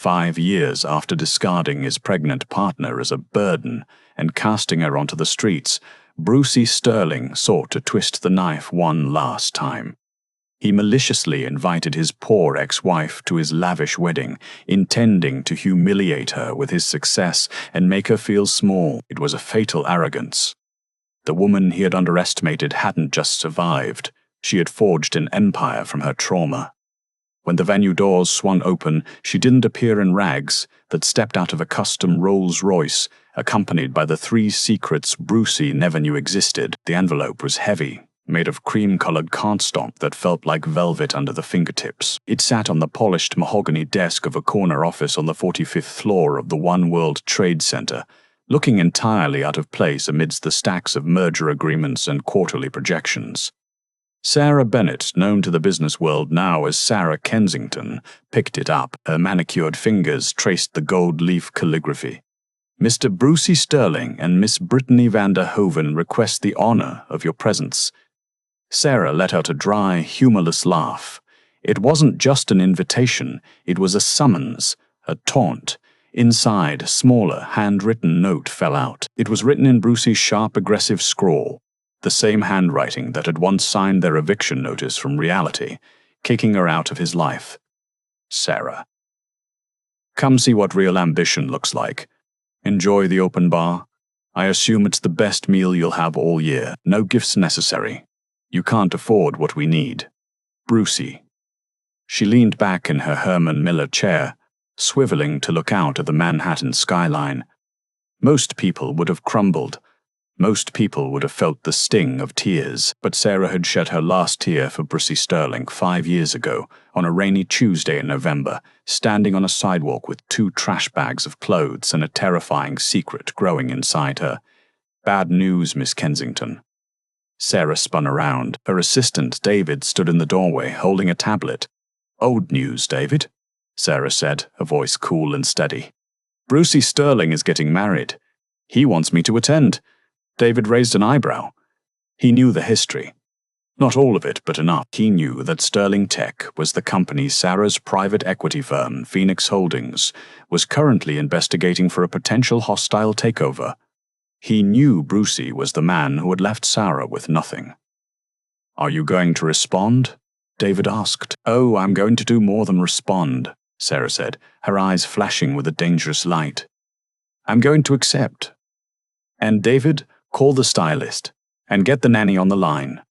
5 years after discarding his pregnant partner as a burden and casting her onto the streets, Brucey Sterling sought to twist the knife one last time. He maliciously invited his poor ex-wife to his lavish wedding, intending to humiliate her with his success and make her feel small. It was a fatal arrogance. The woman he had underestimated hadn't just survived. She had forged an empire from her trauma. When the venue doors swung open, she didn't appear in rags, but stepped out of a custom Rolls-Royce, accompanied by the 3 secrets Brucey never knew existed. The envelope was heavy, made of cream-colored cardstock that felt like velvet under the fingertips. It sat on the polished mahogany desk of a corner office on the 45th floor of the One World Trade Center, looking entirely out of place amidst the stacks of merger agreements and quarterly projections. Sarah Bennett, known to the business world now as Sarah Kensington, picked it up. Her manicured fingers traced the gold leaf calligraphy. Mr. Brucey Sterling and Miss Brittany van der Hoven request the honor of your presence. Sarah let out a dry, humorless laugh. It wasn't just an invitation, it was a summons, a taunt. Inside, a smaller, handwritten note fell out. It was written in Brucey's sharp, aggressive scrawl, the same handwriting that had once signed their eviction notice from reality, kicking her out of his life. Sarah. Come see what real ambition looks like. Enjoy the open bar. I assume it's the best meal you'll have all year. No gifts necessary. You can't afford what we need. Brucey. She leaned back in her Herman Miller chair, swiveling to look out at the Manhattan skyline. Most people would have crumbled. Most people would have felt the sting of tears, but Sarah had shed her last tear for Brucey Sterling 5 years ago, on a rainy Tuesday in November, standing on a sidewalk with 2 trash bags of clothes and a terrifying secret growing inside her. Bad news, Miss Kensington. Sarah spun around. Her assistant, David, stood in the doorway, holding a tablet. Old news, David, Sarah said, her voice cool and steady. Brucey Sterling is getting married. He wants me to attend. David raised an eyebrow. He knew the history. Not all of it, but enough. He knew that Sterling Tech was the company Sarah's private equity firm, Phoenix Holdings, was currently investigating for a potential hostile takeover. He knew Brucey was the man who had left Sarah with nothing. Are you going to respond? David asked. Oh, I'm going to do more than respond, Sarah said, her eyes flashing with a dangerous light. I'm going to accept. And David, call the stylist, and get the nanny on the line.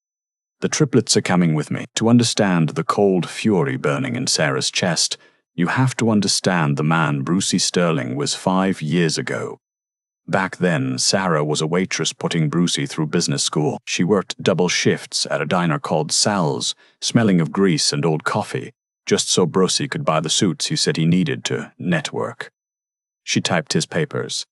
The triplets are coming with me. To understand the cold fury burning in Sarah's chest, you have to understand the man Brucey Sterling was 5 years ago. Back then, Sarah was a waitress putting Brucey through business school. She worked double shifts at a diner called Sal's, smelling of grease and old coffee, just so Brucey could buy the suits he said he needed to network. She typed his papers.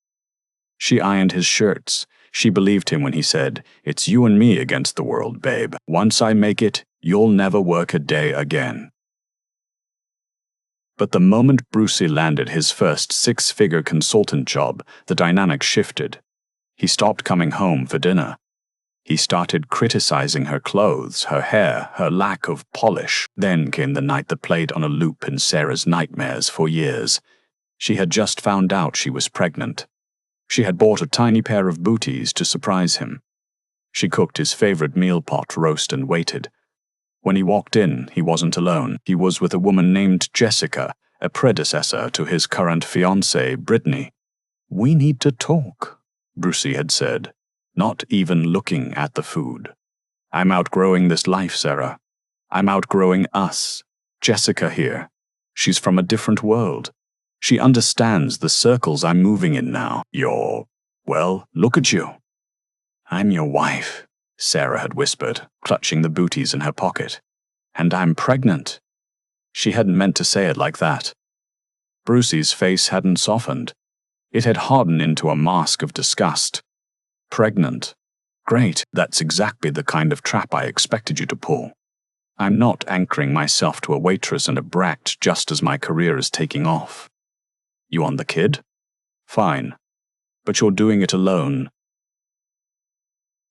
She ironed his shirts. She believed him when he said, "It's you and me against the world, babe. Once I make it, you'll never work a day again." But the moment Brucey landed his first 6-figure consultant job, the dynamic shifted. He stopped coming home for dinner. He started criticizing her clothes, her hair, her lack of polish. Then came the night that played on a loop in Sarah's nightmares for years. She had just found out she was pregnant. She had bought a tiny pair of booties to surprise him. She cooked his favorite meal pot roast and waited. When he walked in, he wasn't alone. He was with a woman named Jessica, a predecessor to his current fiancée, Brittany. "We need to talk," Brucey had said, not even looking at the food. "I'm outgrowing this life, Sarah. I'm outgrowing us. Jessica here. She's from a different world. She understands the circles I'm moving in now. Well, look at you." "I'm your wife," Sarah had whispered, clutching the booties in her pocket. "And I'm pregnant." She hadn't meant to say it like that. Brucey's face hadn't softened. It had hardened into a mask of disgust. "Pregnant? Great, that's exactly the kind of trap I expected you to pull. I'm not anchoring myself to a waitress and a brat just as my career is taking off. You want the kid? Fine. But you're doing it alone."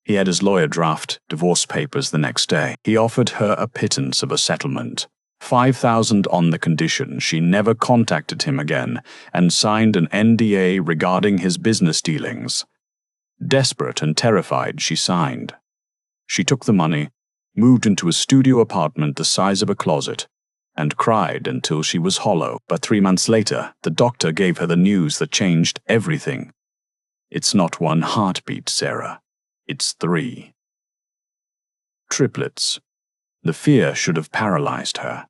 He had his lawyer draft divorce papers the next day. He offered her a pittance of a settlement, $5,000 on the condition she never contacted him again and signed an NDA regarding his business dealings. Desperate and terrified, she signed. She took the money, moved into a studio apartment the size of a closet, and cried until she was hollow. But 3 months later, the doctor gave her the news that changed everything. It's not one heartbeat, Sarah. It's 3. Triplets. The fear should have paralyzed her.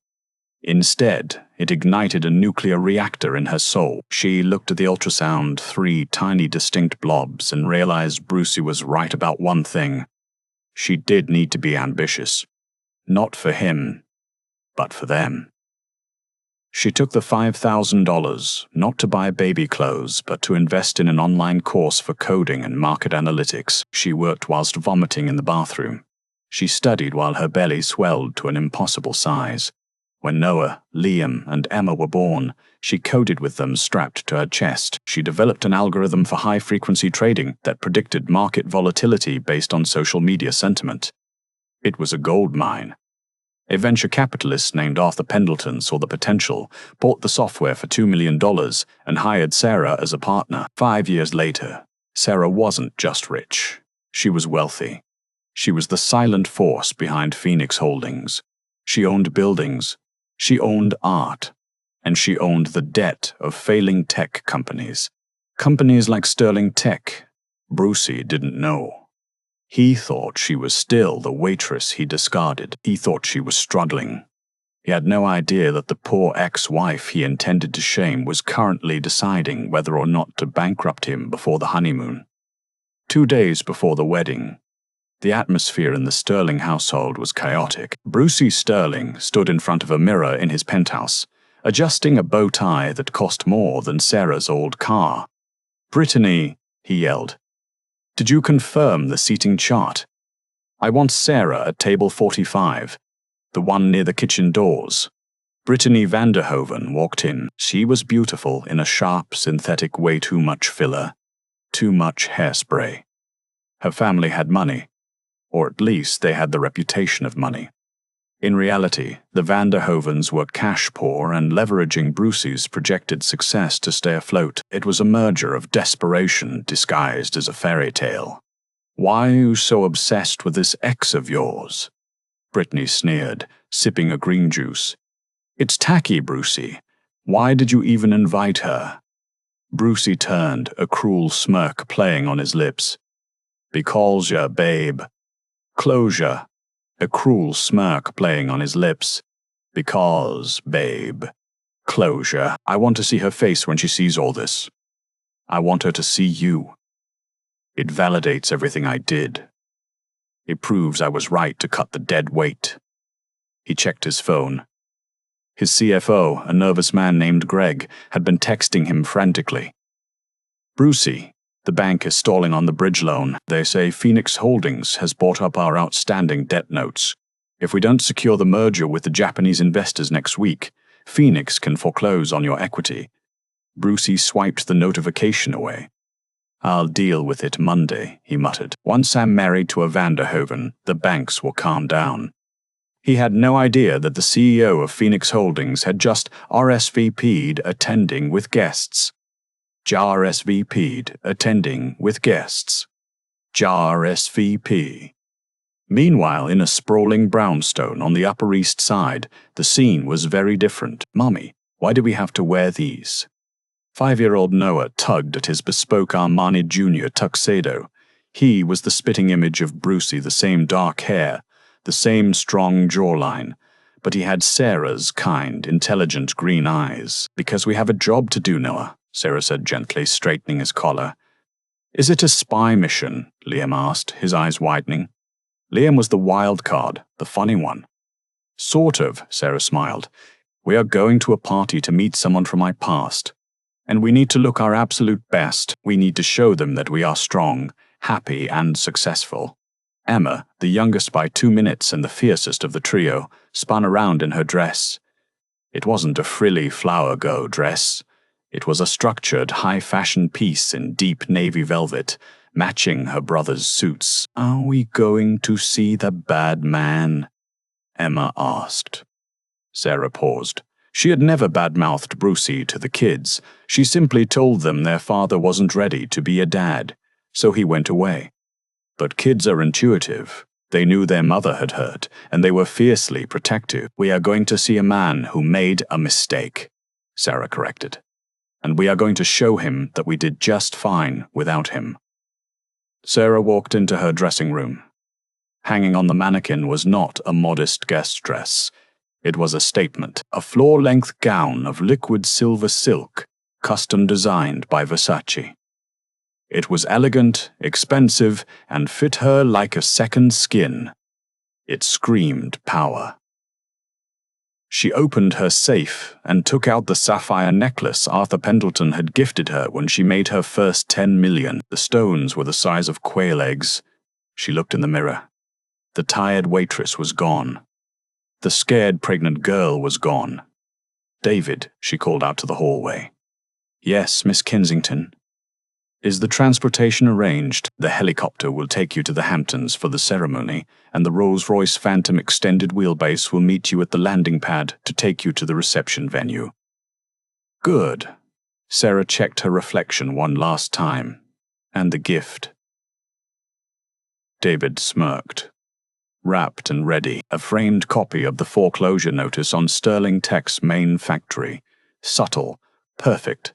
Instead, it ignited a nuclear reactor in her soul. She looked at the ultrasound, 3 tiny distinct blobs, and realized Brucey was right about one thing. She did need to be ambitious. Not for him, but for them. She took the $5,000, not to buy baby clothes, but to invest in an online course for coding and market analytics. She worked whilst vomiting in the bathroom. She studied while her belly swelled to an impossible size. When Noah, Liam, and Emma were born, she coded with them strapped to her chest. She developed an algorithm for high-frequency trading that predicted market volatility based on social media sentiment. It was a gold mine. A venture capitalist named Arthur Pendleton saw the potential, bought the software for $2 million, and hired Sarah as a partner. 5 years later, Sarah wasn't just rich. She was wealthy. She was the silent force behind Phoenix Holdings. She owned buildings. She owned art, and she owned the debt of failing tech companies. Companies like Sterling Tech. Brucey didn't know. He thought she was still the waitress he discarded. He thought she was struggling. He had no idea that the poor ex-wife he intended to shame was currently deciding whether or not to bankrupt him before the honeymoon. 2 days before the wedding, the atmosphere in the Sterling household was chaotic. Brucey Sterling stood in front of a mirror in his penthouse, adjusting a bow tie that cost more than Sarah's old car. "Brittany," he yelled, "did you confirm the seating chart? I want Sarah at table 45, the one near the kitchen doors." Brittany Vanderhoven walked in. She was beautiful in a sharp, synthetic way too much filler, too much hairspray. Her family had money. Or at least they had the reputation of money. In reality, the Vanderhovens were cash poor and leveraging Brucey's projected success to stay afloat. It was a merger of desperation disguised as a fairy tale. "Why are you so obsessed with this ex of yours?" Brittany sneered, sipping a green juice. "It's tacky, Brucey. Why did you even invite her?" Brucey turned, a cruel smirk playing on his lips. "Because you're, babe." Closure, a cruel smirk playing on his lips. "Because, babe." Closure. "I want to see her face when she sees all this. I want her to see you. It validates everything I did. It proves I was right to cut the dead weight." He checked his phone. His CFO, a nervous man named Greg, had been texting him frantically. "Brucey, the bank is stalling on the bridge loan. They say Phoenix Holdings has bought up our outstanding debt notes. If we don't secure the merger with the Japanese investors next week, Phoenix can foreclose on your equity." Brucey swiped the notification away. "I'll deal with it Monday," he muttered. "Once I'm married to a Vanderhoven, the banks will calm down." He had no idea that the CEO of Phoenix Holdings had just RSVP'd attending with guests. RSVP'd attending with guests. RSVP. Meanwhile, in a sprawling brownstone on the Upper East Side, the scene was very different. "Mommy, why do we have to wear these?" 5-year-old Noah tugged at his bespoke Armani Jr. tuxedo. He was the spitting image of Brucey, the same dark hair, the same strong jawline, but he had Sarah's kind, intelligent green eyes. "Because we have a job to do, Noah," Sarah said gently, straightening his collar. "Is it a spy mission?" Liam asked, his eyes widening. Liam was the wild card, the funny one. "Sort of," Sarah smiled. "We are going to a party to meet someone from my past. And we need to look our absolute best. We need to show them that we are strong, happy, and successful." Emma, the youngest by 2 minutes and the fiercest of the trio, spun around in her dress. It wasn't a frilly flower-go dress. It was a structured, high-fashion piece in deep navy velvet, matching her brother's suits. "Are we going to see the bad man?" Emma asked. Sarah paused. She had never badmouthed Brucey to the kids. She simply told them their father wasn't ready to be a dad, so he went away. But kids are intuitive. They knew their mother had hurt, and they were fiercely protective. "We are going to see a man who made a mistake," Sarah corrected. "And we are going to show him that we did just fine without him." Sarah walked into her dressing room. Hanging on the mannequin was not a modest guest dress. It was a statement, a floor-length gown of liquid silver silk, custom designed by Versace. It was elegant, expensive, and fit her like a second skin. It screamed power. She opened her safe and took out the sapphire necklace Arthur Pendleton had gifted her when she made her first 10 million. The stones were the size of quail eggs. She looked in the mirror. The tired waitress was gone. The scared pregnant girl was gone. "David," she called out to the hallway. "Yes, Miss Kensington." "Is the transportation arranged? The helicopter will take you to the Hamptons for the ceremony, and the Rolls-Royce Phantom extended wheelbase will meet you at the landing pad to take you to the reception venue." Good. Sarah checked her reflection one last time. And the gift. David smirked. Wrapped and ready, a framed copy of the foreclosure notice on Sterling Tech's main factory. Subtle, perfect.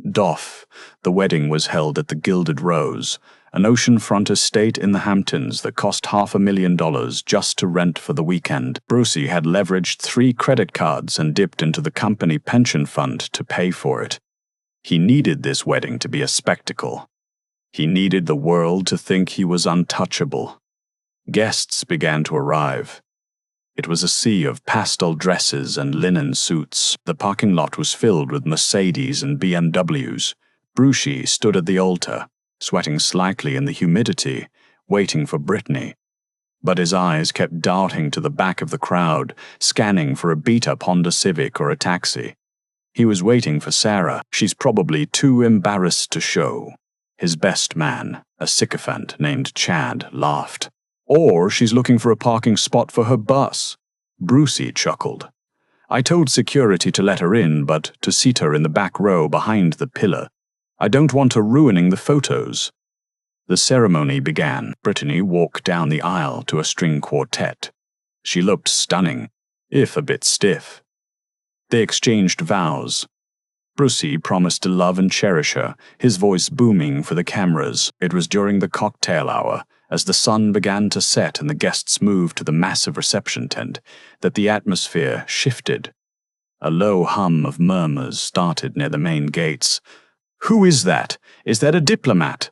Doff. The wedding was held at the Gilded Rose, an oceanfront estate in the Hamptons that cost $500,000 just to rent for the weekend. Brucey had leveraged 3 credit cards and dipped into the company pension fund to pay for it. He needed this wedding to be a spectacle. He needed the world to think he was untouchable. Guests began to arrive. It was a sea of pastel dresses and linen suits. The parking lot was filled with Mercedes and BMWs. Brucey stood at the altar, sweating slightly in the humidity, waiting for Brittany. But his eyes kept darting to the back of the crowd, scanning for a beat-up Honda Civic or a taxi. He was waiting for Sarah. She's probably too embarrassed to show. His best man, a sycophant named Chad, laughed. Or she's looking for a parking spot for her bus. Brucey chuckled. "I told security to let her in, but to seat her in the back row behind the pillar. I don't want her ruining the photos." The ceremony began. Brittany walked down the aisle to a string quartet. She looked stunning, if a bit stiff. They exchanged vows. Brucey promised to love and cherish her, his voice booming for the cameras. It was during the cocktail hour, as the sun began to set and the guests moved to the massive reception tent, that the atmosphere shifted. A low hum of murmurs started near the main gates. "Who is that? Is that a diplomat?"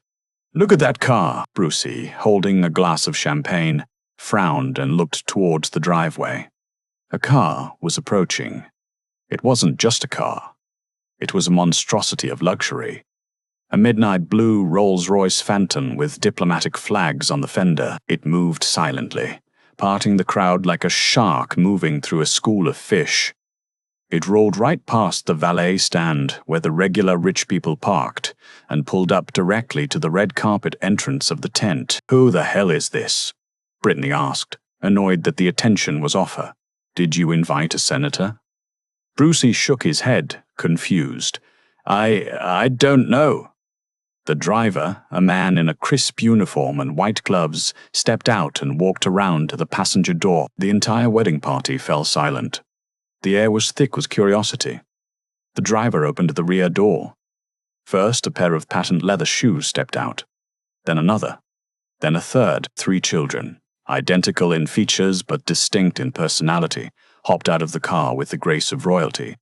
"Look at that car." Brucey, holding a glass of champagne, frowned and looked towards the driveway. A car was approaching. It wasn't just a car. It was a monstrosity of luxury. A midnight blue Rolls-Royce Phantom with diplomatic flags on the fender. It moved silently, parting the crowd like a shark moving through a school of fish. It rolled right past the valet stand where the regular rich people parked and pulled up directly to the red carpet entrance of the tent. "Who the hell is this?" Brittany asked, annoyed that the attention was off her. "Did you invite a senator?" Brucey shook his head, confused. I don't know." The driver, a man in a crisp uniform and white gloves, stepped out and walked around to the passenger door. The entire wedding party fell silent. The air was thick with curiosity. The driver opened the rear door. First, a pair of patent leather shoes stepped out. Then another. Then a third. 3 children, identical in features but distinct in personality, hopped out of the car with the grace of royalty.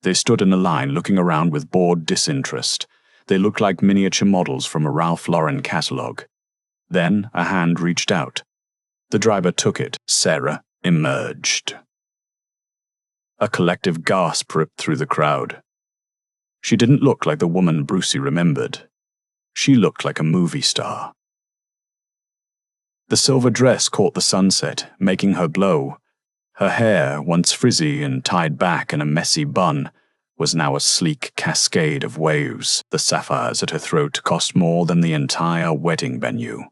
They stood in a line looking around with bored disinterest. They looked like miniature models from a Ralph Lauren catalog. Then a hand reached out. The driver took it. Sarah emerged. A collective gasp ripped through the crowd. She didn't look like the woman Brucey remembered. She looked like a movie star. The silver dress caught the sunset, making her glow. Her hair, once frizzy and tied back in a messy bun, was now a sleek cascade of waves. The sapphires at her throat cost more than the entire wedding venue.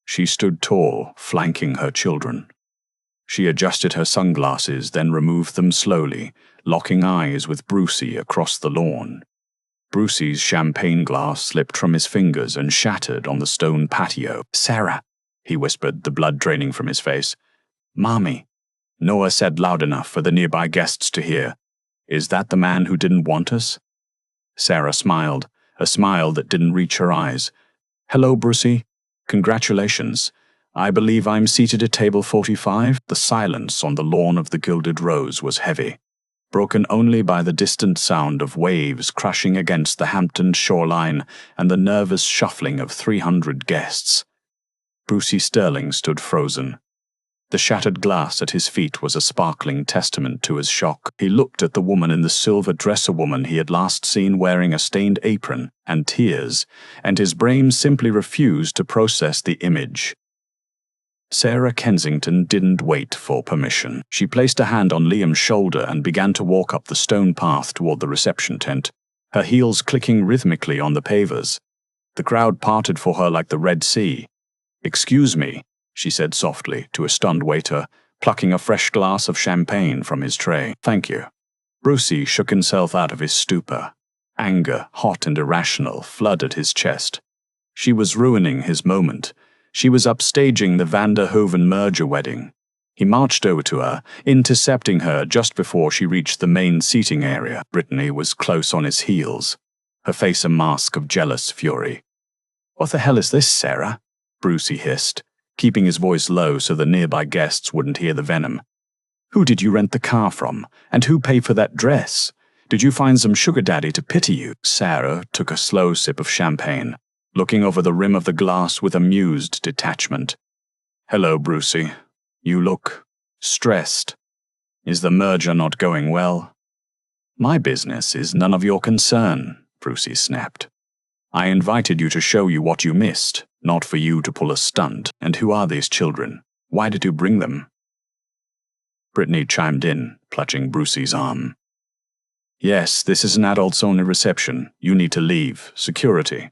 She stood tall, flanking her children. She adjusted her sunglasses, then removed them slowly, locking eyes with Brucey across the lawn. Brucey's champagne glass slipped from his fingers and shattered on the stone patio. "Sarah," he whispered, the blood draining from his face. "Mommy," Noah said loud enough for the nearby guests to hear. "Is that the man who didn't want us?" Sarah smiled, a smile that didn't reach her eyes. "Hello, Brucey. Congratulations. I believe I'm seated at table 45. The silence on the lawn of the Gilded Rose was heavy, broken only by the distant sound of waves crashing against the Hampton shoreline and the nervous shuffling of 300 guests. Brucey Sterling stood frozen. The shattered glass at his feet was a sparkling testament to his shock. He looked at the woman in the silver dress, a woman he had last seen wearing a stained apron and tears, and his brain simply refused to process the image. Sarah Kensington didn't wait for permission. She placed a hand on Liam's shoulder and began to walk up the stone path toward the reception tent, her heels clicking rhythmically on the pavers. The crowd parted for her like the Red Sea. "Excuse me," she said softly to a stunned waiter, plucking a fresh glass of champagne from his tray. "Thank you." Brucey shook himself out of his stupor. Anger, hot and irrational, flooded his chest. She was ruining his moment. She was upstaging the Van der Hoeven merger wedding. He marched over to her, intercepting her just before she reached the main seating area. Brittany was close on his heels, her face a mask of jealous fury. "What the hell is this, Sarah?" Brucey hissed, keeping his voice low so the nearby guests wouldn't hear the venom. "Who did you rent the car from? And who paid for that dress? Did you find some sugar daddy to pity you?" Sarah took a slow sip of champagne, looking over the rim of the glass with amused detachment. "Hello, Brucey. You look stressed. Is the merger not going well?" "My business is none of your concern," Brucey snapped. "I invited you to show you what you missed, not for you to pull a stunt. And who are these children? Why did you bring them?" Brittany chimed in, clutching Brucey's arm. "Yes, this is an adults-only reception. You need to leave. Security."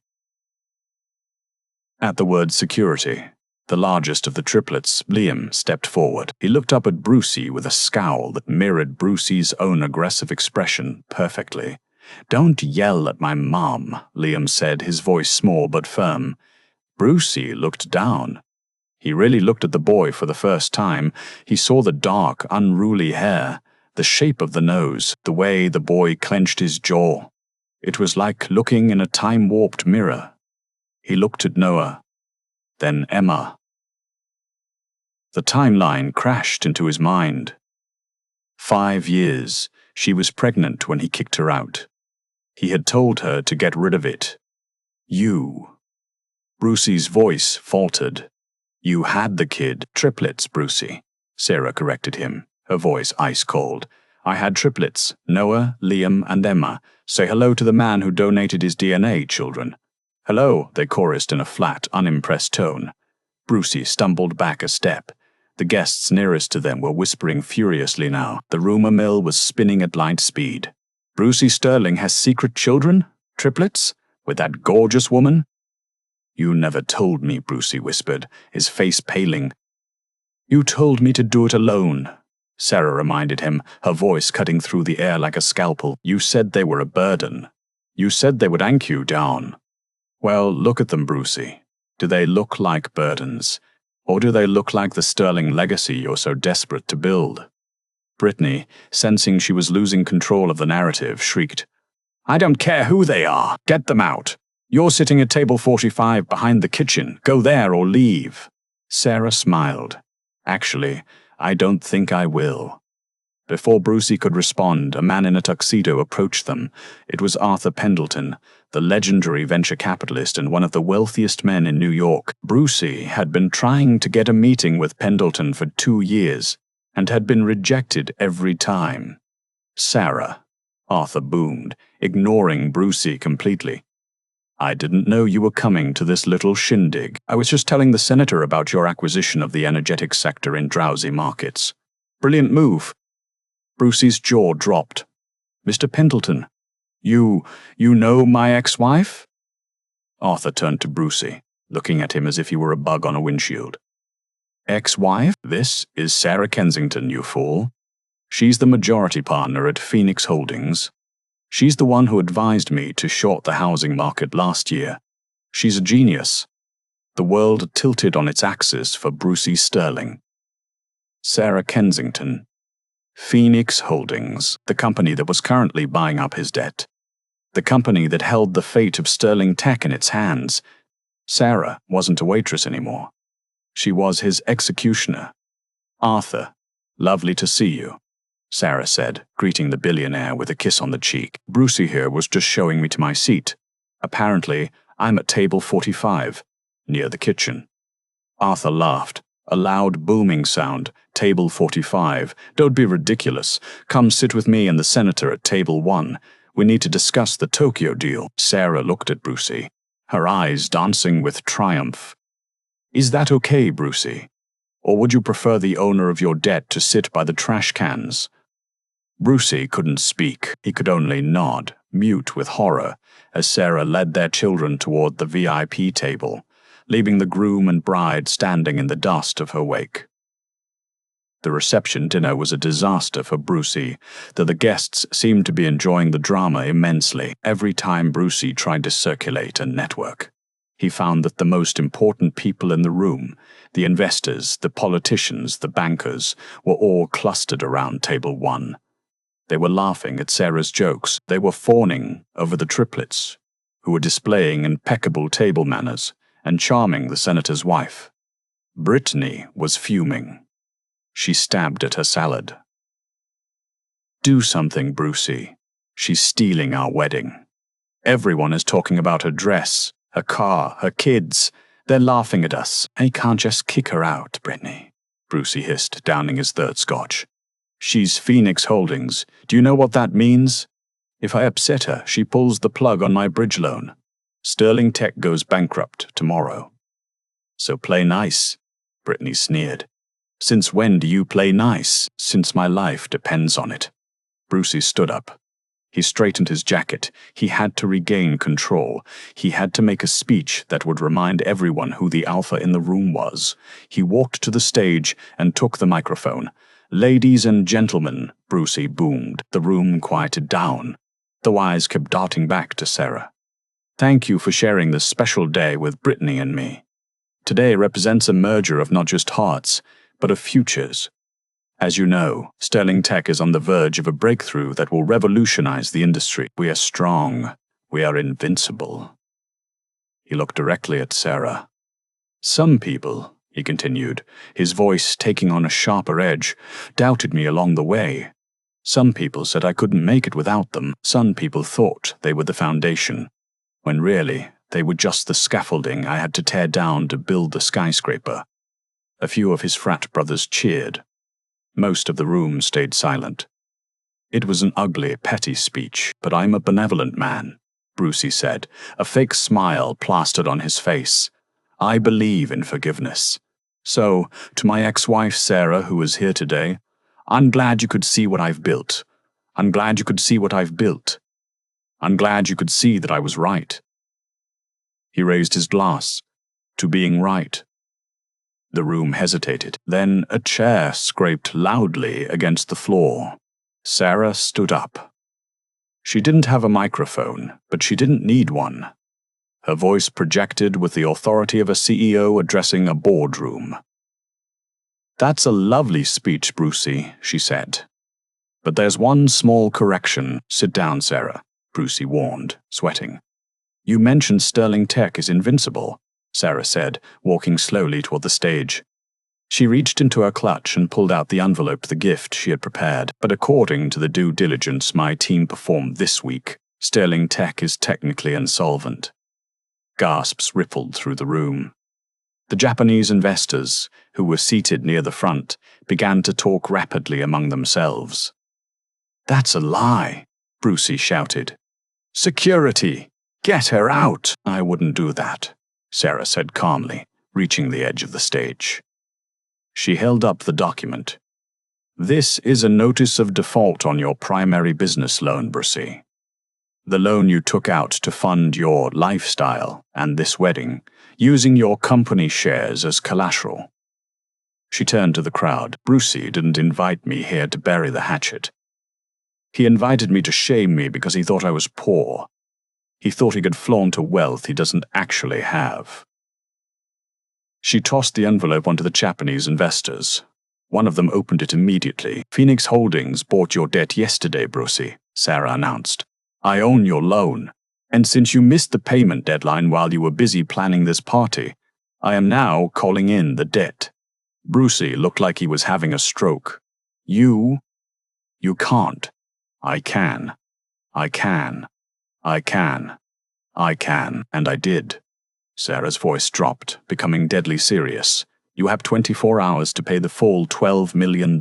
At the word security, the largest of the triplets, Liam, stepped forward. He looked up at Brucey with a scowl that mirrored Brucey's own aggressive expression perfectly. "Don't yell at my mom," Liam said, his voice small but firm. Brucey looked down. He really looked at the boy for the first time. He saw the dark, unruly hair, the shape of the nose, the way the boy clenched his jaw. It was like looking in a time-warped mirror. He looked at Noah, then Emma. The timeline crashed into his mind. 5 years. She was pregnant when he kicked her out. He had told her to get rid of it. "You." Brucey's voice faltered. "You had the kid." "Triplets, Brucey," Sarah corrected him, her voice ice-cold. "I had triplets, Noah, Liam, and Emma. Say hello to the man who donated his DNA, children." "Hello," they chorused in a flat, unimpressed tone. Brucey stumbled back a step. The guests nearest to them were whispering furiously now. The rumor mill was spinning at light speed. "Brucey Sterling has secret children? Triplets? With that gorgeous woman?" "You never told me," Brucey whispered, his face paling. "You told me to do it alone," Sarah reminded him, her voice cutting through the air like a scalpel. "You said they were a burden. You said they would anchor you down. Well, look at them, Brucey. Do they look like burdens? Or do they look like the sterling legacy you're so desperate to build?" Brittany, sensing she was losing control of the narrative, shrieked, "I don't care who they are. Get them out. You're sitting at table 45 behind the kitchen. Go there or leave." Sarah smiled. "Actually, I don't think I will." Before Brucey could respond, a man in a tuxedo approached them. It was Arthur Pendleton, the legendary venture capitalist and one of the wealthiest men in New York. Brucey had been trying to get a meeting with Pendleton for 2 years, and had been rejected every time. "Sarah," Arthur boomed, ignoring Brucey completely. "I didn't know you were coming to this little shindig. I was just telling the senator about your acquisition of the energetic sector in drowsy markets. Brilliant move." Brucey's jaw dropped. "Mr. Pendleton, you know my ex-wife?" Arthur turned to Brucey, looking at him as if he were a bug on a windshield. Ex-wife? This is Sarah Kensington, you fool. She's the majority partner at Phoenix Holdings. She's the one who advised me to short the housing market last year. She's a genius. The world tilted on its axis for Brucey Sterling. Sarah Kensington. Phoenix Holdings, the company that was currently buying up his debt. The company that held the fate of Sterling Tech in its hands. Sarah wasn't a waitress anymore. She was his executioner. Arthur, lovely to see you, Sarah said, greeting the billionaire with a kiss on the cheek. Brucey here was just showing me to my seat. Apparently, I'm at table 45, near the kitchen. Arthur laughed. A loud booming sound. Table 45. Don't be ridiculous. Come sit with me and the senator at table 1. We need to discuss the Tokyo deal. Sarah looked at Brucey, her eyes dancing with triumph. Is that okay, Brucey? Or would you prefer the owner of your debt to sit by the trash cans? Brucey couldn't speak. He could only nod, mute with horror, as Sarah led their children toward the VIP table, leaving the groom and bride standing in the dust of her wake. The reception dinner was a disaster for Brucey, though the guests seemed to be enjoying the drama immensely. Every time Brucey tried to circulate and network, he found that the most important people in the room, the investors, the politicians, the bankers, were all clustered around table 1. They were laughing at Sarah's jokes. They were fawning over the triplets, who were displaying impeccable table manners and charming the senator's wife. Brittany was fuming. She stabbed at her salad. Do something, Brucey. She's stealing our wedding. Everyone is talking about her dress, her car, her kids. They're laughing at us. I can't just kick her out, Brittany, Brucey hissed, downing his third scotch. She's Phoenix Holdings. Do you know what that means? If I upset her, she pulls the plug on my bridge loan. Sterling Tech goes bankrupt tomorrow. So play nice, Brittany sneered. Since when do you play nice? Since my life depends on it. Brucey stood up. He straightened his jacket. He had to regain control. He had to make a speech that would remind everyone who the alpha in the room was. He walked to the stage and took the microphone. Ladies and gentlemen, Brucey boomed. The room quieted down. The eyes kept darting back to Sarah. Thank you for sharing this special day with Brittany and me. Today represents a merger of not just hearts, but of futures. As you know, Sterling Tech is on the verge of a breakthrough that will revolutionize the industry. We are strong. We are invincible. He looked directly at Sarah. Some people, he continued, his voice taking on a sharper edge, doubted me along the way. Some people said I couldn't make it without them. Some people thought they were the foundation, when really they were just the scaffolding I had to tear down to build the skyscraper. A few of his frat brothers cheered. Most of the room stayed silent. It was an ugly, petty speech, but I'm a benevolent man, Brucey said, a fake smile plastered on his face. I believe in forgiveness. So, to my ex-wife Sarah, who is here today, I'm glad you could see what I've built. I'm glad you could see what I've built. I'm glad you could see that I was right. He raised his glass. To being right. The room hesitated. Then a chair scraped loudly against the floor. Sarah stood up. She didn't have a microphone, but she didn't need one. Her voice projected with the authority of a CEO addressing a boardroom. That's a lovely speech, Brucey, she said. But there's one small correction. Sit down, Sarah, Brucey warned, sweating. You mentioned Sterling Tech is invincible, Sarah said, walking slowly toward the stage. She reached into her clutch and pulled out the envelope, the gift she had prepared. But according to the due diligence my team performed this week, Sterling Tech is technically insolvent. Gasps rippled through the room. The Japanese investors, who were seated near the front, began to talk rapidly among themselves. That's a lie, Brucey shouted. Security! Get her out! I wouldn't do that, Sarah said calmly, reaching the edge of the stage. She held up the document. This is a notice of default on your primary business loan, Brucey. The loan you took out to fund your lifestyle and this wedding, using your company shares as collateral. She turned to the crowd. Brucey didn't invite me here to bury the hatchet. He invited me to shame me because he thought I was poor. He thought he could flaunt a wealth he doesn't actually have. She tossed the envelope onto the Japanese investors. One of them opened it immediately. Phoenix Holdings bought your debt yesterday, Brucey, Sarah announced. I own your loan, and since you missed the payment deadline while you were busy planning this party, I am now calling in the debt. Brucey looked like he was having a stroke. You can't. I can. I can. I can. I can. And I did. Sarah's voice dropped, becoming deadly serious. You have 24 hours to pay the full $12 million,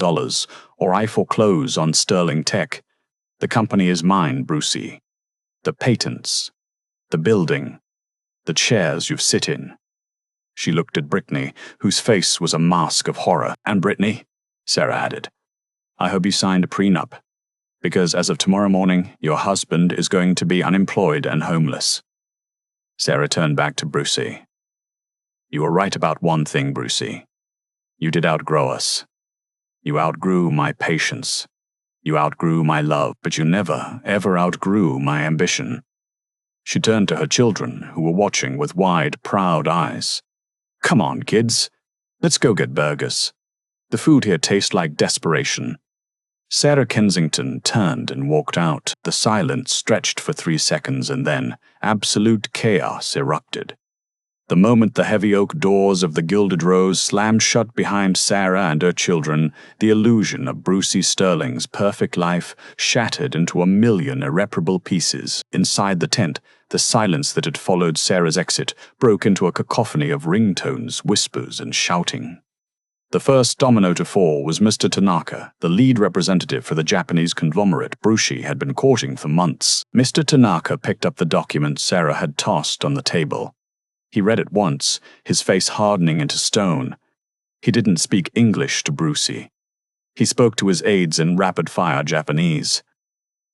or I foreclose on Sterling Tech. The company is mine, Brucey. The patents, the building, the chairs you sit in. She looked at Brittany, whose face was a mask of horror. And Brittany, Sarah added, I hope you signed a prenup, because as of tomorrow morning, your husband is going to be unemployed and homeless. Sarah turned back to Brucey. You were right about one thing, Brucey. You did outgrow us. You outgrew my patience. You outgrew my love, but you never, ever outgrew my ambition. She turned to her children, who were watching with wide, proud eyes. Come on, kids. Let's go get burgers. The food here tastes like desperation. Sarah Kensington turned and walked out. The silence stretched for 3 seconds, and then absolute chaos erupted. The moment the heavy oak doors of the Gilded Rose slammed shut behind Sarah and her children, the illusion of Brucey Sterling's perfect life shattered into a million irreparable pieces. Inside the tent, the silence that had followed Sarah's exit broke into a cacophony of ringtones, whispers, and shouting. The first domino to fall was Mr. Tanaka, the lead representative for the Japanese conglomerate Brucey had been courting for months. Mr. Tanaka picked up the document Sarah had tossed on the table. He read it once, his face hardening into stone. He didn't speak English to Brucey. He spoke to his aides in rapid-fire Japanese.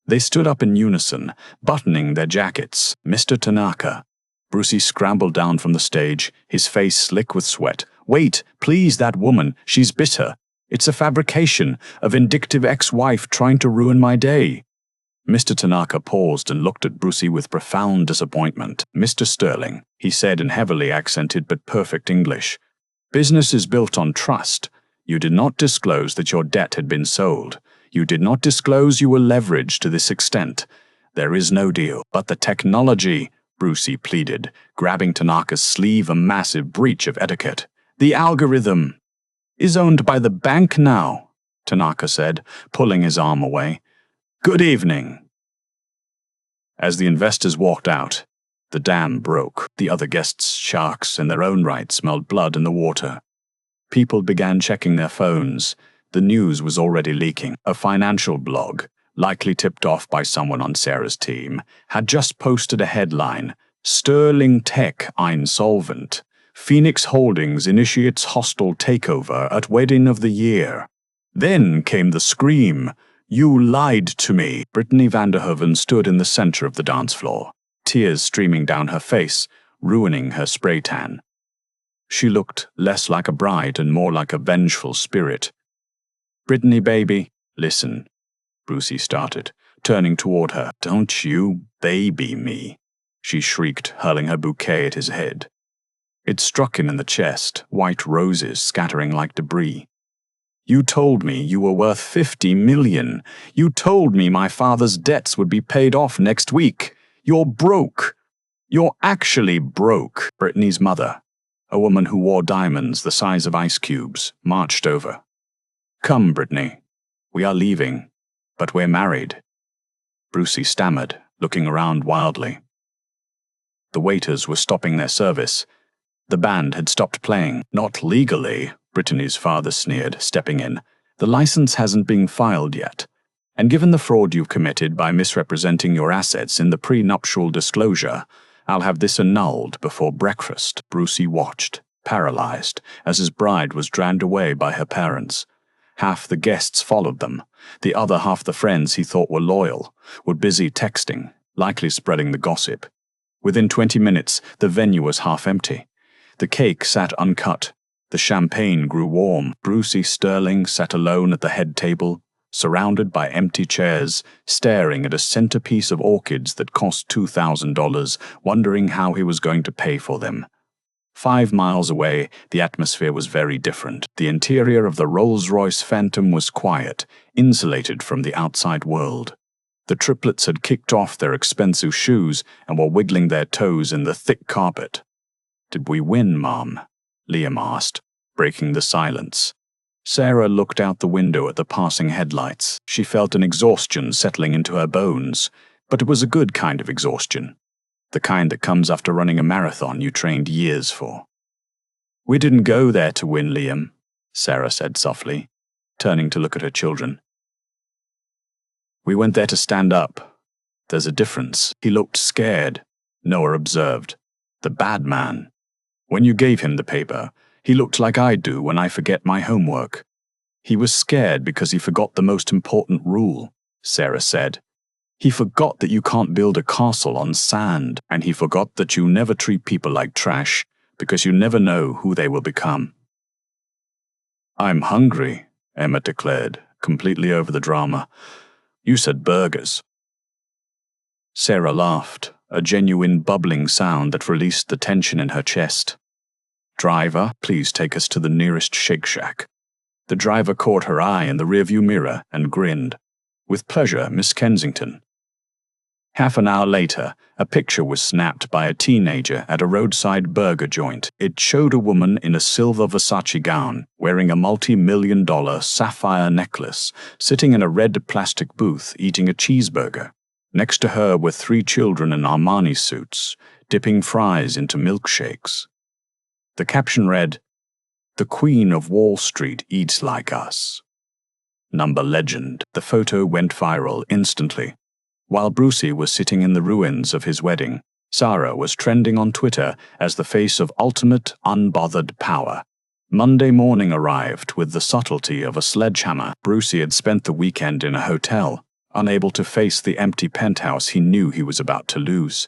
They stood up in unison, buttoning their jackets. Mr. Tanaka. Brucey scrambled down from the stage, his face slick with sweat. Wait, please, that woman. She's bitter. It's a fabrication, a vindictive ex-wife trying to ruin my day. Mr. Tanaka paused and looked at Brucey with profound disappointment. Mr. Sterling, he said in heavily accented but perfect English, business is built on trust. You did not disclose that your debt had been sold. You did not disclose you were leveraged to this extent. There is no deal. But the technology, Brucey pleaded, grabbing Tanaka's sleeve, a massive breach of etiquette. The algorithm is owned by the bank now, Tanaka said, pulling his arm away. Good evening. As the investors walked out, the dam broke. The other guests, sharks in their own right, smelled blood in the water. People began checking their phones. The news was already leaking. A financial blog, likely tipped off by someone on Sarah's team, had just posted a headline, Sterling Tech insolvent. Phoenix Holdings initiates hostile takeover at wedding of the year. Then came the scream, You lied to me. Brittany Vanderhoven stood in the center of the dance floor, tears streaming down her face, ruining her spray tan. She looked less like a bride and more like a vengeful spirit. Brittany, baby, listen, Brucey started, turning toward her. Don't you baby me, she shrieked, hurling her bouquet at his head. It struck him in the chest, white roses scattering like debris. You told me you were worth $50 million. You told me my father's debts would be paid off next week. You're broke. You're actually broke. Brittany's mother, a woman who wore diamonds the size of ice cubes, marched over. Come, Brittany. We are leaving, but we're married. Brucey stammered, looking around wildly. The waiters were stopping their service. The band had stopped playing. Not legally, Brittany's father sneered, stepping in. The license hasn't been filed yet. And given the fraud you've committed by misrepresenting your assets in the prenuptial disclosure, I'll have this annulled before breakfast. Brucey watched, paralyzed, as his bride was dragged away by her parents. Half the guests followed them. The other half, the friends he thought were loyal, were busy texting, likely spreading the gossip. Within 20 minutes, the venue was half empty. The cake sat uncut, The champagne grew warm. Brucey Sterling sat alone at the head table, surrounded by empty chairs, staring at a centerpiece of orchids that cost $2,000, wondering how he was going to pay for them. 5 miles away, the atmosphere was very different. The interior of the Rolls-Royce Phantom was quiet, insulated from the outside world. The triplets had kicked off their expensive shoes and were wiggling their toes in the thick carpet. "Did we win, Mom?" Liam asked, breaking the silence. Sarah looked out the window at the passing headlights. She felt an exhaustion settling into her bones, but it was a good kind of exhaustion. The kind that comes after running a marathon you trained years for. "We didn't go there to win, Liam," Sarah said softly, turning to look at her children. "We went there to stand up. There's a difference." He looked scared, Noah observed. "The bad man. When you gave him the paper, he looked like I do when I forget my homework." "He was scared because he forgot the most important rule," Sarah said. "He forgot that you can't build a castle on sand, and he forgot that you never treat people like trash, because you never know who they will become." "I'm hungry," Emma declared, completely over the drama. "You said burgers." Sarah laughed, a genuine bubbling sound that released the tension in her chest. "Driver, please take us to the nearest Shake Shack." The driver caught her eye in the rearview mirror and grinned. "With pleasure, Miss Kensington." Half an hour later, a picture was snapped by a teenager at a roadside burger joint. It showed a woman in a silver Versace gown, wearing a multi-million-dollar sapphire necklace, sitting in a red plastic booth eating a cheeseburger. Next to her were 3 children in Armani suits, dipping fries into milkshakes. The caption read, "The Queen of Wall Street eats like us." Number legend. The photo went viral instantly. While Brucey was sitting in the ruins of his wedding, Sarah was trending on Twitter as the face of ultimate, unbothered power. Monday morning arrived with the subtlety of a sledgehammer. Brucey had spent the weekend in a hotel, unable to face the empty penthouse he knew he was about to lose.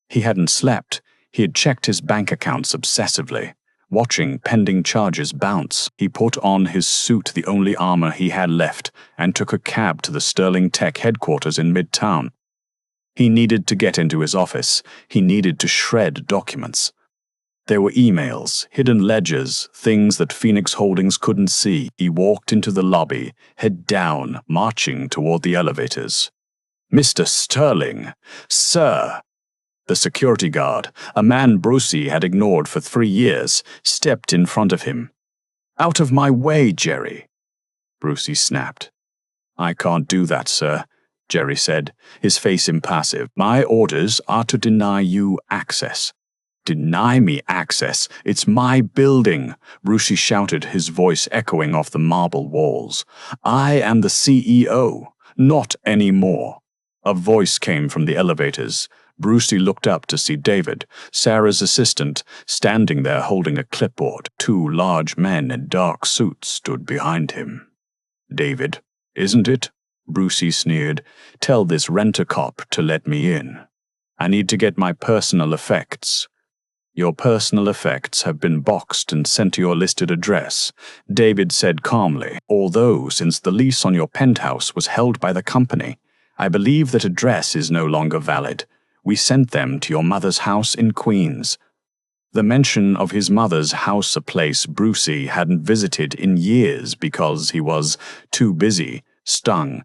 He hadn't slept. He had checked his bank accounts obsessively, watching pending charges bounce. He put on his suit, the only armor he had left, and took a cab to the Sterling Tech headquarters in Midtown. He needed to get into his office. He needed to shred documents. There were emails, hidden ledgers, things that Phoenix Holdings couldn't see. He walked into the lobby, head down, marching toward the elevators. "Mr. Sterling, sir!" The security guard, a man Brucey had ignored for 3 years, stepped in front of him. "Out of my way, Jerry!" Brucey snapped. "I can't do that, sir," Jerry said, his face impassive. "My orders are to deny you access." "Deny me access? It's my building!" Brucey shouted, his voice echoing off the marble walls. "I am the CEO, not anymore." A voice came from the elevators. Brucey looked up to see David, Sarah's assistant, standing there holding a clipboard. 2 large men in dark suits stood behind him. "David, isn't it?" Brucey sneered. "Tell this rent-a-cop to let me in. I need to get my personal effects." "Your personal effects have been boxed and sent to your listed address," David said calmly. "Although, since the lease on your penthouse was held by the company, I believe that address is no longer valid. We sent them to your mother's house in Queens." The mention of his mother's house, a place Brucey hadn't visited in years because he was too busy, stung.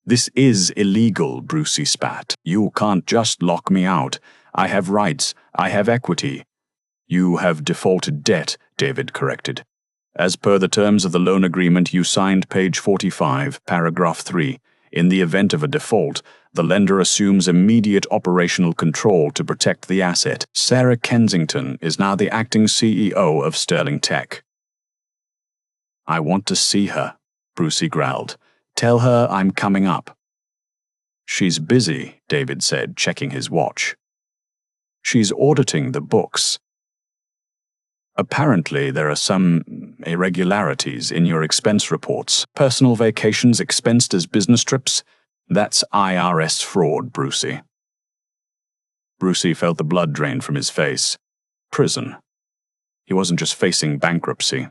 "This is illegal," Brucey spat. "You can't just lock me out. I have rights. I have equity." "You have defaulted debt," David corrected. "As per the terms of the loan agreement you signed, page 45, paragraph 3. In the event of a default, the lender assumes immediate operational control to protect the asset. Sarah Kensington is now the acting CEO of Sterling Tech." "I want to see her," Brucey growled. "Tell her I'm coming up." "She's busy," David said, checking his watch. "She's auditing the books. Apparently there are some irregularities in your expense reports. Personal vacations expensed as business trips. That's IRS fraud, Brucey." Brucey felt the blood drain from his face. Prison. He wasn't just facing bankruptcy.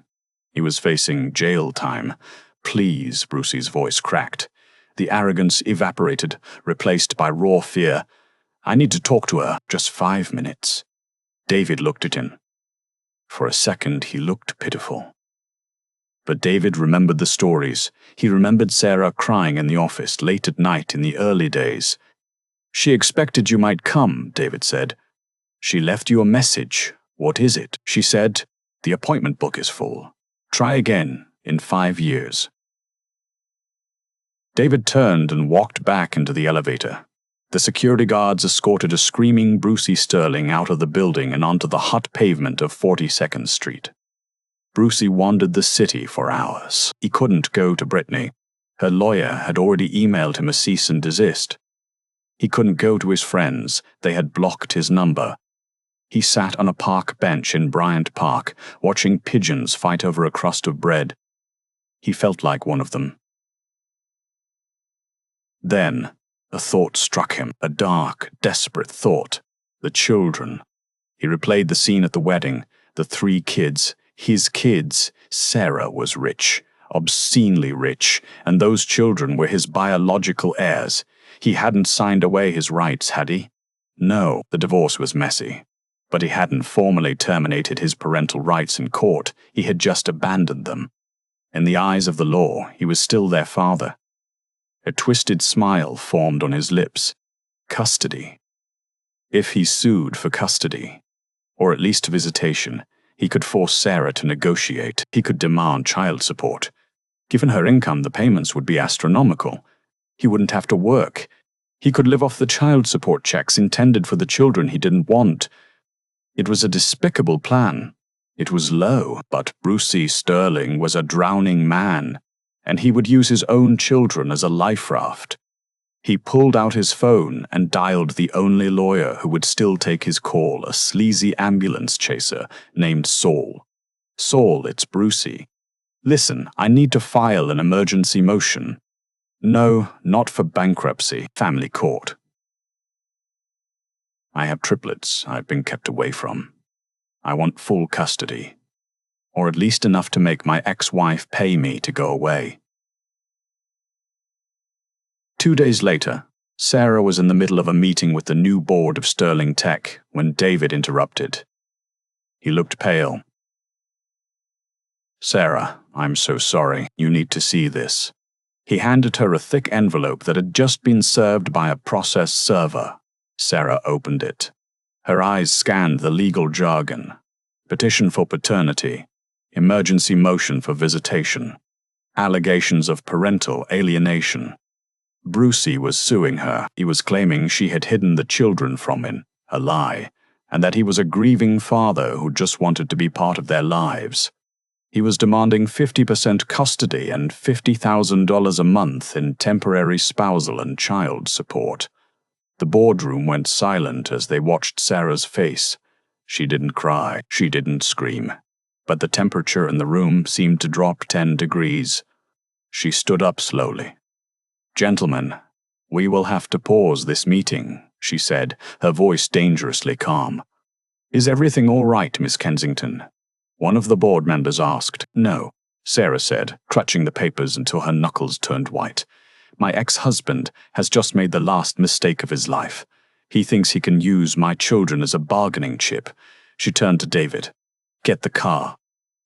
He was facing jail time. "Please," Brucey's voice cracked. The arrogance evaporated, replaced by raw fear. "I need to talk to her. Just 5 minutes." David looked at him. For a second, he looked pitiful. But David remembered the stories. He remembered Sarah crying in the office late at night in the early days. "She expected you might come," David said. "She left you a message. What is it?" She said, "The appointment book is full. Try again in 5 years." David turned and walked back into the elevator. The security guards escorted a screaming Brucey Sterling out of the building and onto the hot pavement of 42nd Street. Brucey wandered the city for hours. He couldn't go to Brittany. Her lawyer had already emailed him a cease and desist. He couldn't go to his friends. They had blocked his number. He sat on a park bench in Bryant Park, watching pigeons fight over a crust of bread. He felt like one of them. Then, a thought struck him, a dark, desperate thought. The children. He replayed the scene at the wedding. The 3 kids. His kids. Sarah was rich, obscenely rich, and those children were his biological heirs. He hadn't signed away his rights, had he? No, the divorce was messy. But he hadn't formally terminated his parental rights in court. He had just abandoned them. In the eyes of the law, he was still their father. A twisted smile formed on his lips. Custody. If he sued for custody, or at least visitation, he could force Sarah to negotiate. He could demand child support. Given her income, the payments would be astronomical. He wouldn't have to work. He could live off the child support checks intended for the children he didn't want. It was a despicable plan. It was low, but Brucey Sterling was a drowning man, and he would use his own children as a life raft. He pulled out his phone and dialed the only lawyer who would still take his call, a sleazy ambulance chaser named Saul. "Saul, it's Brucey. Listen, I need to file an emergency motion." "No, not for bankruptcy, family court. I have triplets I've been kept away from. I want full custody, or at least enough to make my ex-wife pay me to go away." 2 days later, Sarah was in the middle of a meeting with the new board of Sterling Tech when David interrupted. He looked pale. "Sarah, I'm so sorry. You need to see this." He handed her a thick envelope that had just been served by a process server. Sarah opened it. Her eyes scanned the legal jargon. Petition for paternity. Emergency motion for visitation. Allegations of parental alienation. Brucey was suing her. He was claiming she had hidden the children from him, a lie, and that he was a grieving father who just wanted to be part of their lives. He was demanding 50% custody and $50,000 a month in temporary spousal and child support. The boardroom went silent as they watched Sarah's face. She didn't cry, she didn't scream, but the temperature in the room seemed to drop 10 degrees. She stood up slowly. "Gentlemen, we will have to pause this meeting," she said, her voice dangerously calm. "Is everything all right, Miss Kensington?" One of the board members asked. "No," Sarah said, clutching the papers until her knuckles turned white. "My ex-husband has just made the last mistake of his life. He thinks he can use my children as a bargaining chip." She turned to David. "Get the car.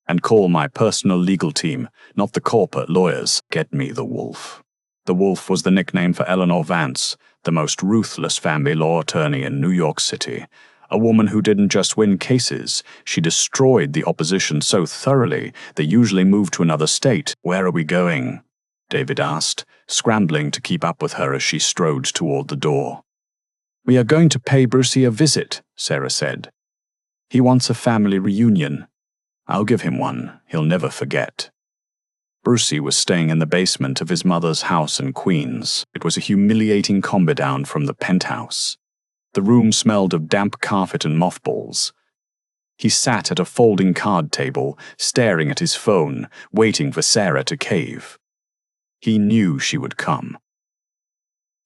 And call my personal legal team, not the corporate lawyers. Get me the Wolf." The Wolf was the nickname for Eleanor Vance, the most ruthless family law attorney in New York City. A woman who didn't just win cases, she destroyed the opposition so thoroughly they usually moved to another state. "Where are we going?" David asked, scrambling to keep up with her as she strode toward the door. "We are going to pay Brucey a visit," Sarah said. "He wants a family reunion. I'll give him one. He'll never forget." Brucey was staying in the basement of his mother's house in Queens. It was a humiliating combi down from the penthouse. The room smelled of damp carpet and mothballs. He sat at a folding card table, staring at his phone, waiting for Sarah to cave. He knew she would come.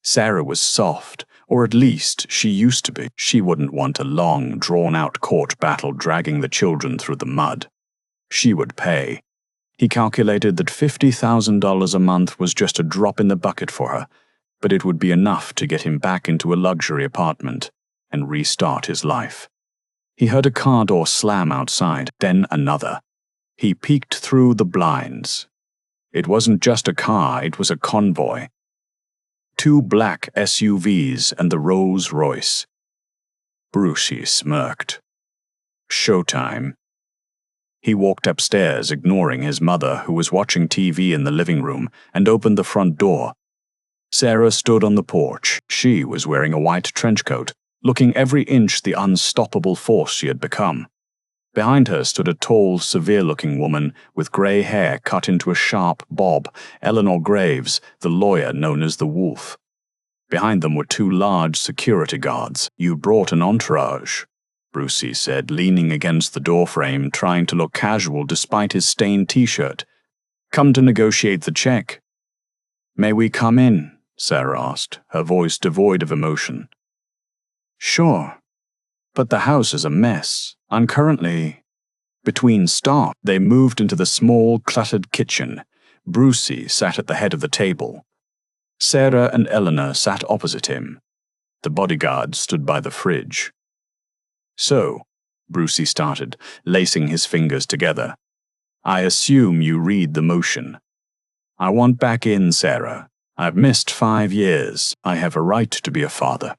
Sarah was soft, Or at least she used to be. She wouldn't want a long, drawn-out court battle dragging the children through the mud. She would pay. He calculated that $50,000 a month was just a drop in the bucket for her, but it would be enough to get him back into a luxury apartment and restart his life. He heard a car door slam outside, then another. He peeked through the blinds. It wasn't just a car, it was a convoy. 2 black SUVs and the Rolls-Royce. Brucey smirked. Showtime. He walked upstairs, ignoring his mother, who was watching TV in the living room, and opened the front door. Sarah stood on the porch. She was wearing a white trench coat, looking every inch the unstoppable force she had become. Behind her stood a tall, severe-looking woman with grey hair cut into a sharp bob, Eleanor Graves, the lawyer known as the Wolf. Behind them were 2 large security guards. "You brought an entourage," Brucey said, leaning against the doorframe, trying to look casual despite his stained t-shirt. "Come to negotiate the check." "May we come in?" Sarah asked, her voice devoid of emotion. "Sure, but the house is a mess. I'm currently..." Between staff, they moved into the small, cluttered kitchen. Brucey sat at the head of the table. Sarah and Eleanor sat opposite him. The bodyguard stood by the fridge. "So," Brucey started, lacing his fingers together, "I assume you read the motion. I want back in, Sarah. I've missed 5 years. I have a right to be a father.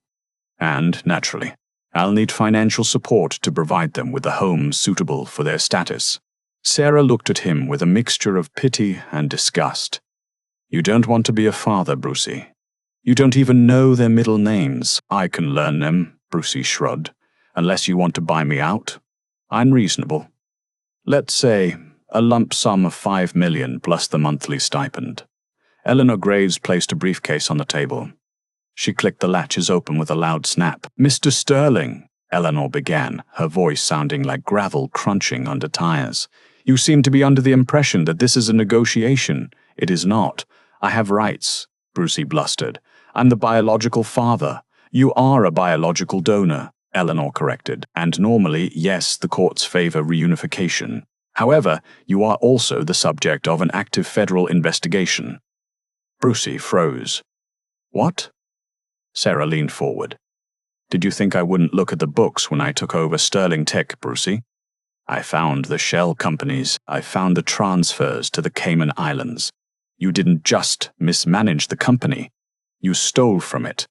And, naturally, I'll need financial support to provide them with a home suitable for their status." Sarah looked at him with a mixture of pity and disgust. "You don't want to be a father, Brucey. You don't even know their middle names." "I can learn them," Brucey shrugged. "Unless you want to buy me out. I'm reasonable. Let's say a lump sum of $5 million plus the monthly stipend." Eleanor Graves placed a briefcase on the table. She clicked the latches open with a loud snap. "Mr. Sterling," Eleanor began, her voice sounding like gravel crunching under tires. "You seem to be under the impression that this is a negotiation. It is not. I have rights," Brucey blustered. "I'm the biological father." "You are a biological donor," Eleanor corrected, "and normally, yes, the courts favor reunification. However, you are also the subject of an active federal investigation." Brucey froze. "What?" Sarah leaned forward. "Did you think I wouldn't look at the books when I took over Sterling Tech, Brucey? I found the shell companies. I found the transfers to the Cayman Islands. You didn't just mismanage the company. You stole from it.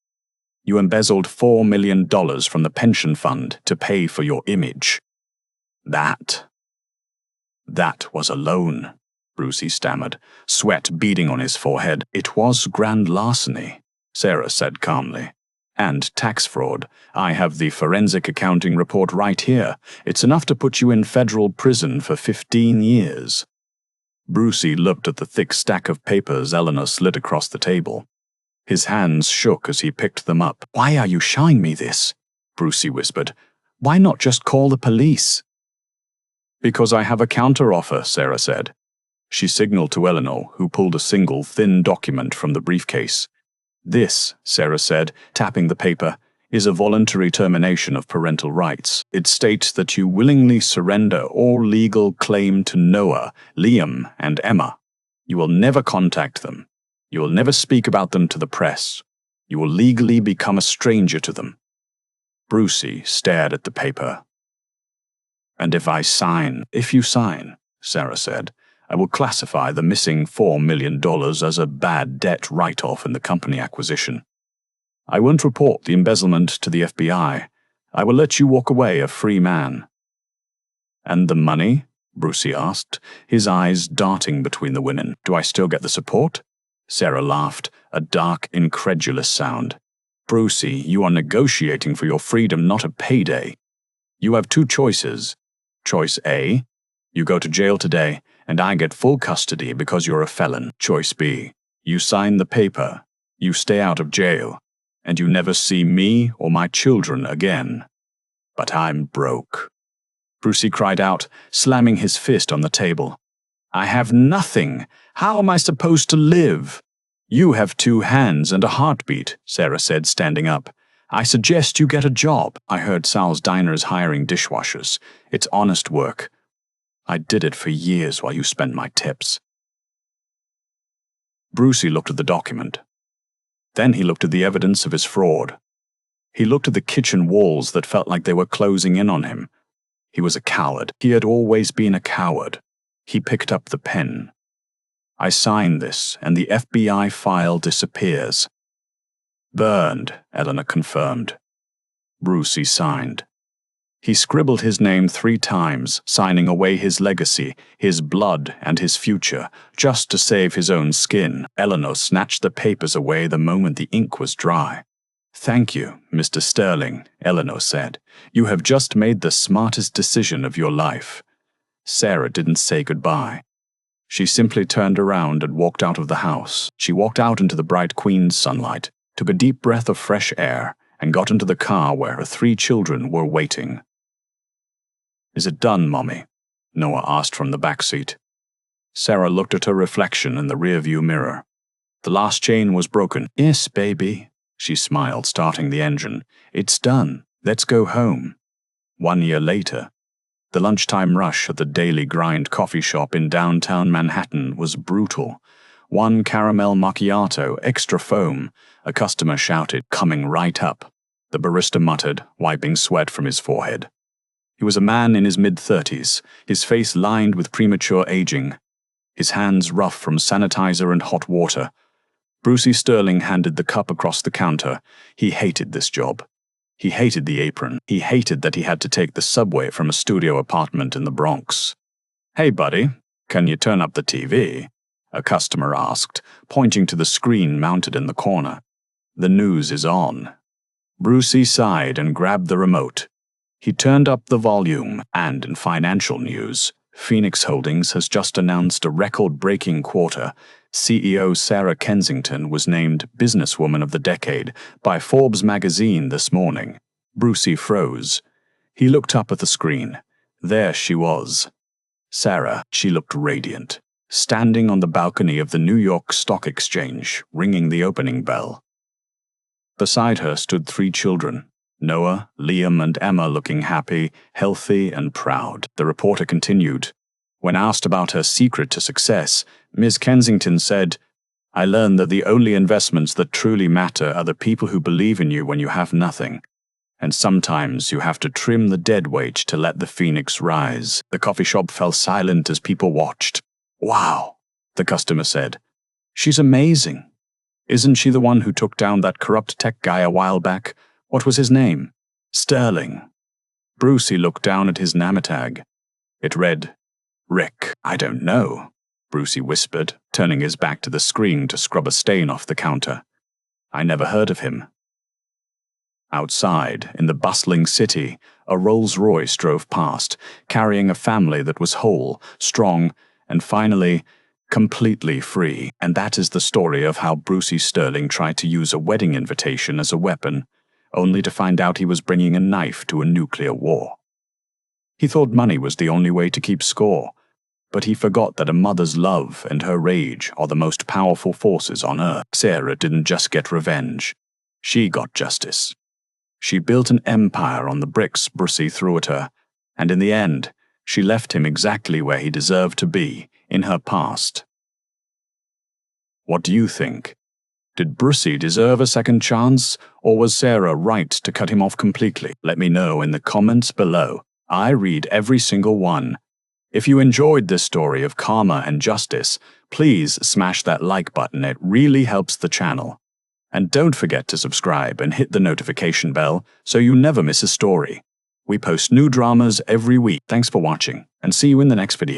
You embezzled $4 million from the pension fund to pay for your image. That was a loan," Brucey stammered, sweat beading on his forehead. "It was grand larceny," Sarah said calmly. "And tax fraud. I have the forensic accounting report right here. It's enough to put you in federal prison for 15 years. Brucey looked at the thick stack of papers Eleanor slid across the table. His hands shook as he picked them up. "Why are you showing me this?" Brucey whispered. "Why not just call the police?" "Because I have a counteroffer," Sarah said. She signaled to Eleanor, who pulled a single, thin document from the briefcase. "This," Sarah said, tapping the paper, "is a voluntary termination of parental rights. It states that you willingly surrender all legal claim to Noah, Liam, and Emma. You will never contact them. You will never speak about them to the press. You will legally become a stranger to them." Brucey stared at the paper. "And if you sign," Sarah said, "I will classify the missing $4 million as a bad debt write-off in the company acquisition. I won't report the embezzlement to the FBI. I will let you walk away a free man." "And the money?" Brucey asked, his eyes darting between the women. "Do I still get the support?" Sarah laughed, a dark, incredulous sound. "Brucey, you are negotiating for your freedom, not a payday. You have 2 choices. Choice A, you go to jail today, and I get full custody because you're a felon. Choice B, you sign the paper, you stay out of jail, and you never see me or my children again. But I'm broke." Brucey cried out, slamming his fist on the table. "I have nothing. How am I supposed to live?" "You have 2 hands and a heartbeat," Sarah said, standing up. I suggest you get a job. I heard Sal's Diner is hiring dishwashers. It's honest work. I did it for years while you spent my tips. Brucey looked at the document. Then he looked at the evidence of his fraud. He looked at the kitchen walls that felt like they were closing in on him. He was a coward. He had always been a coward. He picked up the pen. I signed this, and the FBI file disappears. Burned, Eleanor confirmed. Brucey signed. He scribbled his name 3 times, signing away his legacy, his blood, and his future, just to save his own skin. Eleanor snatched the papers away the moment the ink was dry. "Thank you, Mr. Sterling," Eleanor said. "You have just made the smartest decision of your life." Sarah didn't say goodbye. She simply turned around and walked out of the house. She walked out into the bright Queen's sunlight, took a deep breath of fresh air, and got into the car where her 3 children were waiting. "Is it done, Mommy?" Noah asked from the back seat. Sarah looked at her reflection in the rearview mirror. The last chain was broken. "Yes, baby," she smiled, starting the engine. "It's done. Let's go home." 1 year later, the lunchtime rush at the Daily Grind coffee shop in downtown Manhattan was brutal. 1 caramel macchiato, extra foam, a customer shouted, "Coming right up." The barista muttered, wiping sweat from his forehead. He was a man in his mid-30s, his face lined with premature aging, his hands rough from sanitizer and hot water. Brucey Sterling handed the cup across the counter. He hated this job. He hated the apron. He hated that he had to take the subway from a studio apartment in the Bronx. "Hey, buddy, can you turn up the TV?" a customer asked, pointing to the screen mounted in the corner. "The news is on." Brucey sighed and grabbed the remote. He turned up the volume, and in financial news, Phoenix Holdings has just announced a record-breaking quarter. CEO Sarah Kensington was named Businesswoman of the Decade by Forbes magazine this morning. Brucey froze. He looked up at the screen. There she was. Sarah, she looked radiant, standing on the balcony of the New York Stock Exchange, ringing the opening bell. Beside her stood 3 children. Noah, Liam, and Emma looking happy, healthy, and proud. The reporter continued. When asked about her secret to success, Ms. Kensington said, "I learned that the only investments that truly matter are the people who believe in you when you have nothing. And sometimes you have to trim the dead weight to let the phoenix rise." The coffee shop fell silent as people watched. "Wow," the customer said. "She's amazing. Isn't she the one who took down that corrupt tech guy a while back? What was his name?" "Sterling." Brucey looked down at his name tag. It read, "Rick." "I don't know," Brucey whispered, turning his back to the screen to scrub a stain off the counter. "I never heard of him." Outside, in the bustling city, a Rolls-Royce drove past, carrying a family that was whole, strong, and finally, completely free. And that is the story of how Brucey Sterling tried to use a wedding invitation as a weapon, only to find out he was bringing a knife to a nuclear war. He thought money was the only way to keep score, but he forgot that a mother's love and her rage are the most powerful forces on Earth. Sarah didn't just get revenge. She got justice. She built an empire on the bricks Brucey threw at her, and in the end, she left him exactly where he deserved to be, in her past. What do you think? Did Brucey deserve a second chance, or was Sarah right to cut him off completely? Let me know in the comments below. I read every single one. If you enjoyed this story of karma and justice, please smash that like button. It really helps the channel. And don't forget to subscribe and hit the notification bell so you never miss a story. We post new dramas every week. Thanks for watching, and see you in the next video.